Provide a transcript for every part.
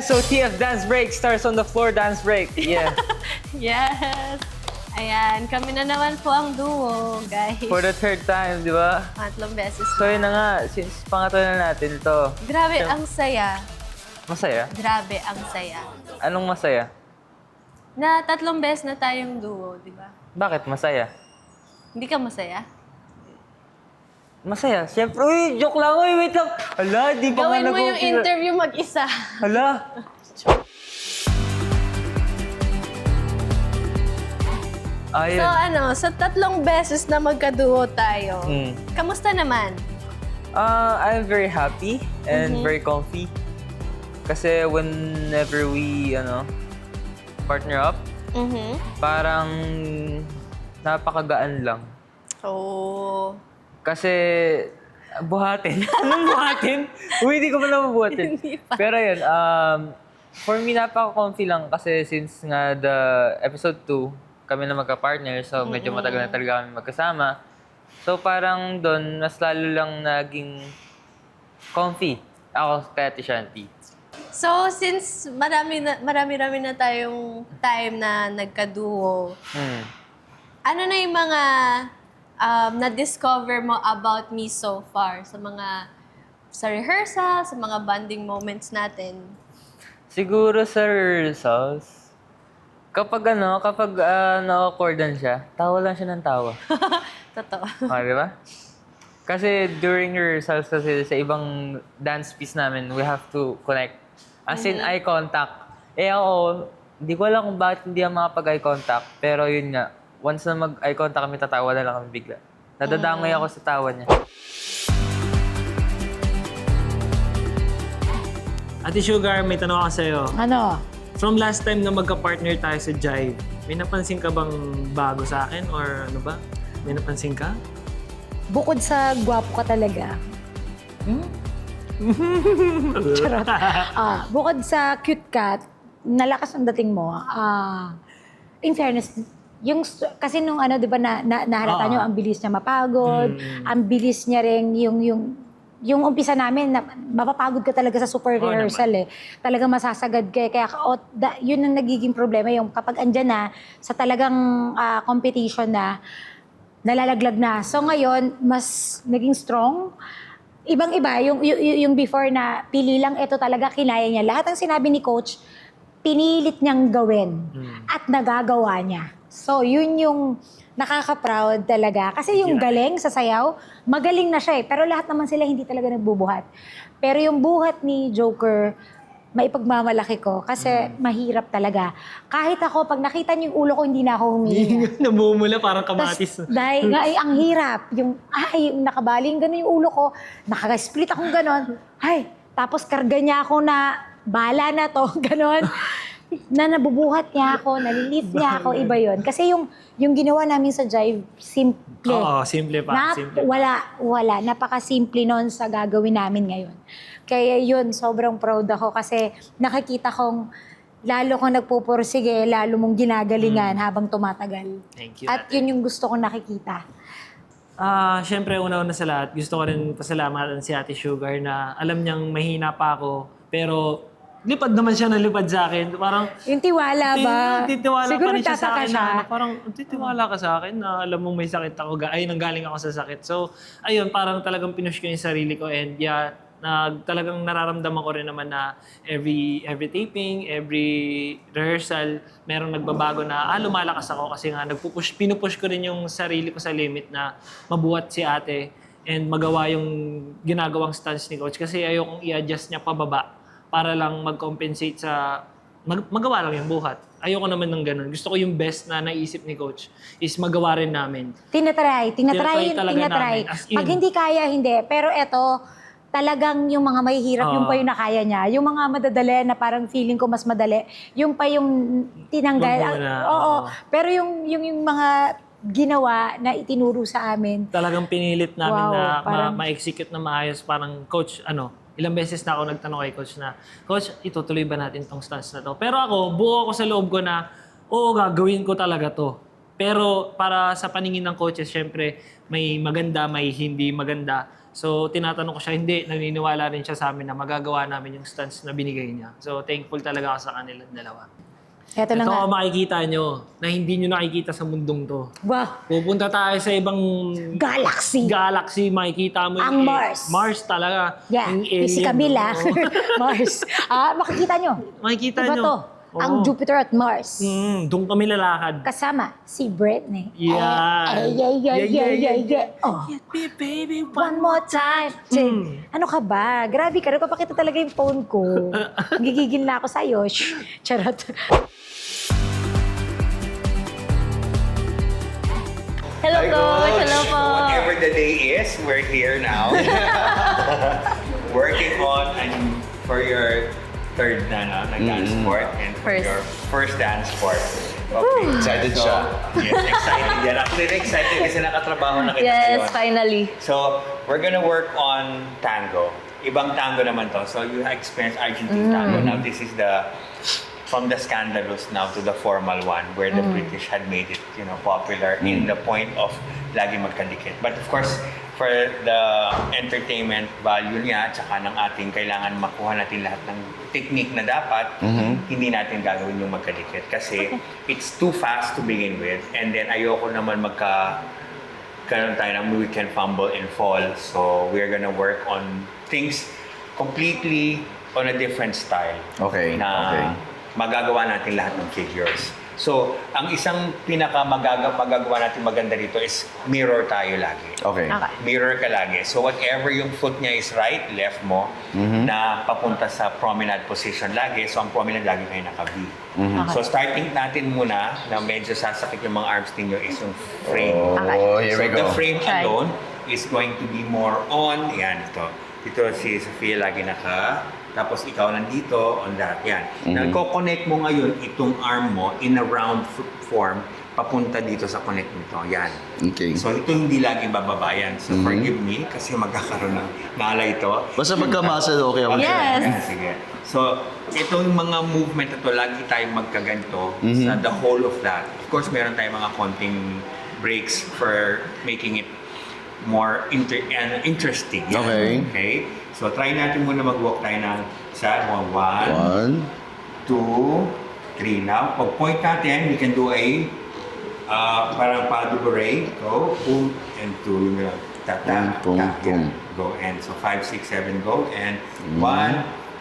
SOTF dance break, stars on the floor dance break. Yeah. Yes! Ayan, kami na naman po ang duo, guys. For the third time, di ba? Pangatlong beses So yun na nga, since pangatlo na natin ito. Grabe, ang saya. Masaya? Grabe, ang saya. Anong masaya? Na 3 beses na tayong duo, di ba? Bakit masaya? Hindi ka masaya? Masaya. Siyempre, uy, joke lang, uy, wait lang. Hala, di pa nga Gawin mo yung nag-open. interview mag-isa. Hala. So Ayun. sa 3 beses na magkaduo tayo, Mm. kamusta naman? I'm very happy and very comfy. Kasi whenever we, partner up, parang napakagaan lang. Oh. Kasi, buhatin. Anong buhatin? Uy, hindi ko pa naman buhatin. Hindi pa. Pero yun, for me, napaka-comfy lang kasi since nga the episode 2, kami na magka-partner, so medyo matagal na talaga kami magkasama. So parang doon, mas lalo lang naging comfy ako kay Ate Shanti. So, since marami na tayong time na nagkaduo, ano na yung mga na-discover mo about me so far? Sa rehearsal, sa mga bonding moments natin? Siguro sa rehearsals, kapag na-awkwardan siya, tawa lang siya ng tawa. Totoo. Di ba? Kasi during rehearsals kasi sa ibang dance piece namin, we have to connect. As in eye contact. Ako, hindi ko alam kung bakit hindi ako makapag-eye contact. Pero yun nga, once na mag-eye contact kami, tatawa na lang kami bigla. Nadadamay ako sa tawa niya. Ate Sugar, may tanong ako sa'yo. Ano? From last time na magka-partner tayo sa Jive, may napansin ka bang bago sa akin? Or ano ba? May napansin ka? Bukod sa gwapo ka talaga. Charot. Bukod sa cute ka, nalakas ang dating mo. In fairness, kasi nung di ba nahalata nyo, ang bilis niya mapagod, ang bilis niya rin yung umpisa namin, mapapagod ka talaga sa super rehearsal Talaga masasagad ka. Kaya yun ang nagiging problema, yung kapag andyan na, sa talagang competition na, nalalaglag na. So ngayon, mas naging strong. Ibang-iba, yung before na pili lang, ito talaga kinaya niya. Lahat ng sinabi ni Coach, pinilit niyang gawin at nagagawa niya. So yun yung nakaka-proud talaga. Kasi yung galing sa sayaw, magaling na siya Pero lahat naman sila hindi talaga nagbubuhat. Pero yung buhat ni Joker, maipagmamalaki ko kasi mahirap talaga. Kahit ako, pag nakita niyo yung ulo ko, hindi na ako humihinga. Namumula parang kamatis. Dahil nga, ang hirap. Yung nakabaling gano'n yung ulo ko, nakaka-split akong gano'n. Tapos karga niya ako na, bala na to, gano'n. Na nabubuhat niya ako, nalilift niya ako, iba yon. Kasi yung ginawa namin sa Jive, simple. Oo, simple pa. Simple. Wala. Napaka-simple nun sa gagawin namin ngayon. Kaya yun, sobrang proud ako kasi nakikita kong lalo kong nagpupursige, lalo mong ginagalingan habang tumatagal. Thank you, At ate. yun yung gusto kong nakikita. Siyempre, una-una sa lahat, gusto ko rin pasalamatan si Ate Sugar na alam niyang mahina pa ako, pero lipad naman siya na lipad sa akin. Parang, Yung tiwala ba? Titiwala Siguro pa rin siya sa nagtataka akin siya. na parang titiwala ka sa akin na alam mong may sakit ako. Nanggaling ako sa sakit. So, ayun, parang talagang pinush ko yung sarili ko and talagang nararamdaman ko rin naman na every taping, every rehearsal, merong nagbabago na lumalakas ako kasi nga pinupush ko rin yung sarili ko sa limit na mabuhat si ate and magawa yung ginagawang stance ni coach kasi ayokong i-adjust niya pababa para lang mag-compensate sa magawa lang yung buhat. Ayoko naman ng ganun. Gusto ko yung best na naisip ni coach is magawa rin namin. Tinatry talaga namin, as in. Pag hindi kaya, hindi. Pero eto, talagang yung mga mahihirap, yung pa yung nakaya niya. Yung mga madadali na parang feeling ko mas madali, yung pa yung tinanggal. Oo. Pero yung mga ginawa na itinuro sa amin. Talagang pinilit namin Wow, na parang- ma-execute na maayos. Parang, coach, ilang beses na ako nagtanong kay coach na, Coach, itutuloy ba natin tong stance na to? Pero ako, buo ako sa loob ko na, oo, gagawin ko talaga to. Pero para sa paningin ng coaches, syempre, may maganda, may hindi maganda. So, tinatanong ko siya, hindi, naniniwala rin siya sa amin na magagawa namin yung stunts na binigay niya. So, thankful talaga ako sa kanilang dalawa. Eto na Ito nga. ang makikita nyo na hindi nyo nakikita sa mundong to. Wow. Pupunta tayo sa ibang Galaxy. galaxy, makikita mo Ang yung Mars. Mars talaga. Yeah, Yung si alien, Camila. oo. Mars. Makikita nyo. Makikita Iba nyo. to. Oo. Ang Jupiter at Mars. Doon kami lalakad. Kasama si Britney. Yeah. Oh. Hit me, baby, One more time. Ano ka ba? Grabe ka. Nagpapakita talaga yung phone ko. Gigigil na ako sa'yo. Shh. Charot. Hello, Hi, Coach. Hello po. Whatever the day is, we're here now. Working on for your third na dance sport and for First. your first dance sport. Okay. Excited So, siya. Yes, excited yan. Actually, excited kasi nakatrabaho na kita Yes, ngayon. finally. So, we're gonna work on tango. Ibang tango naman to. So, you experience Argentine tango. Now, this is from the scandalous now to the formal one where the British had made it, popular in the point of lagi magkadikit. But of course, for the entertainment value niya, tsaka ng ating kailangan makuha natin lahat ng technique na dapat, hindi natin gagawin yung magkadikit. Kasi it's too fast to begin with. And then ayoko naman karoon tayo na we can fumble and fall. So we're gonna work on things completely on a different style. Okay, Na okay. magagawa natin lahat ng figures. So, ang isang magagawa natin maganda dito is mirror tayo lagi. Okay. Mirror ka lagi. So, whatever yung foot niya is right, left mo, na papunta sa promenade position lagi. So, ang promenade lagi kayo naka-V. So, starting natin muna na medyo sasakit yung mga arms ninyo is yung frame. Oh, here So, we the go. frame Try. alone is going to be more on, yan, ito. Dito si Sofia lagi tapos ikaw nandito, on that, yan. Nagko-connect mo ngayon itong arm mo in a round form, papunta dito sa connect nito, yan. Okay. So ito hindi lagi bababa yan. So forgive me kasi magkakaroon ng nala ito. Basta magka-muscle, okay ako. Yes. Yan, sige. So, itong mga movement na to, lagi tayong magkaganto sa the whole of that. Of course, meron tayong mga konting breaks for making it more interesting. Okay. Okay? So, try natin muna mag-walk tayo ng isa, 1, 2, 3. Now, pag point natin, we can do a parang pas de bourrée. Go, boom, and 2. Yung tata, Boom, boom, tap, boom. go, and so 5, 6, 7, go, and 1,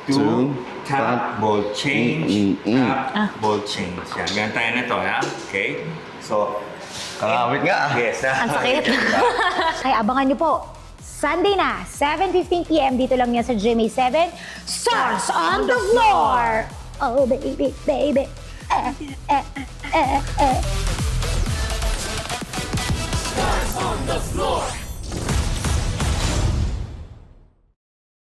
2, two, tap, ball change, tap, ball change. Yan, ganyan tayo na to, ha? Okay? So, Kakawit nga. yes. Ang sakit. Kaya abangan nyo po. Sunday na, 7:15 p.m. Dito lang yan sa Jimmy 7. Stars on the floor! Oh, baby, baby.